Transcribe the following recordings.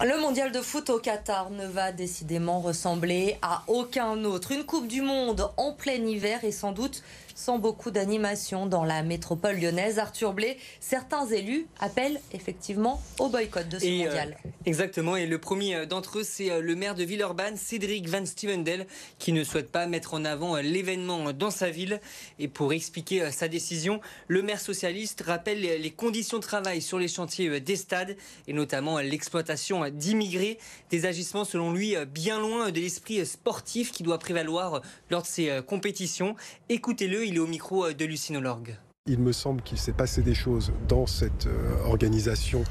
Le mondial de foot au Qatar ne va décidément ressembler à aucun autre. Une Coupe du Monde en plein hiver et sans doute sans beaucoup d'animation dans la métropole lyonnaise. Arthur Blais, certains élus appellent effectivement au boycott de ce mondial. Exactement, et le premier d'entre eux, c'est le maire de Villeurbanne, Cédric Van Stevendel, qui ne souhaite pas mettre en avant l'événement dans sa ville. Et pour expliquer sa décision, le maire socialiste rappelle les conditions de travail sur les chantiers des stades et notamment l'exploitation d'immigrés, des agissements selon lui bien loin de l'esprit sportif qui doit prévaloir lors de ces compétitions. Écoutez-le, il est au micro de Lucine Olorgue. Il me semble qu'il s'est passé des choses dans cette organisation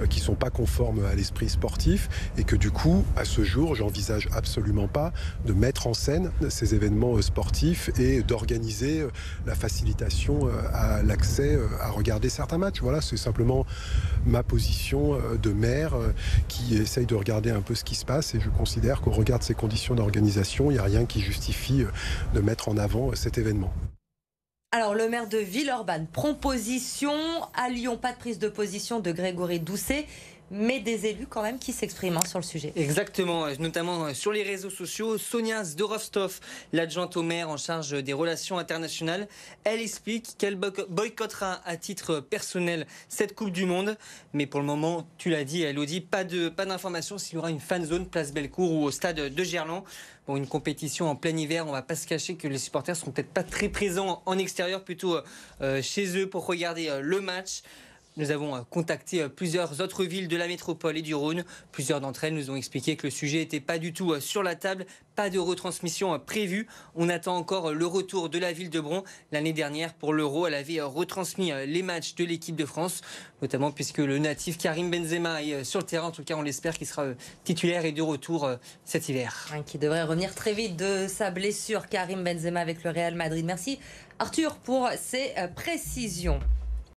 qui ne sont pas conformes à l'esprit sportif et que du coup, à ce jour, j'envisage absolument pas de mettre en scène ces événements sportifs et d'organiser la facilitation à l'accès à regarder certains matchs. Voilà, c'est simplement ma position de maire qui essaye de regarder un peu ce qui se passe et je considère qu'au regard de ces conditions d'organisation, il n'y a rien qui justifie de mettre en avant cet événement. Alors, le maire de Villeurbanne prend position. À Lyon, pas de prise de position de Grégory Doucet, mais des élus quand même qui s'expriment sur le sujet. Exactement, notamment sur les réseaux sociaux. Sonia Zdorostov, l'adjointe au maire en charge des relations internationales, elle explique qu'elle boycottera à titre personnel cette Coupe du Monde. Mais pour le moment, tu l'as dit, Elodie, pas d'informations s'il y aura une fan zone place Bellecour ou au stade de Gerland. Bon, une compétition en plein hiver, on ne va pas se cacher que les supporters seront peut-être pas très présents en extérieur, plutôt chez eux pour regarder le match. Nous avons contacté plusieurs autres villes de la métropole et du Rhône. Plusieurs d'entre elles nous ont expliqué que le sujet n'était pas du tout sur la table. Pas de retransmission prévue. On attend encore le retour de la ville de Bron. L'année dernière, pour l'Euro, elle avait retransmis les matchs de l'équipe de France, notamment puisque le natif Karim Benzema est sur le terrain. En tout cas, on l'espère qu'il sera titulaire et de retour cet hiver. Qui devrait revenir très vite de sa blessure, Karim Benzema avec le Real Madrid. Merci Arthur pour ces précisions.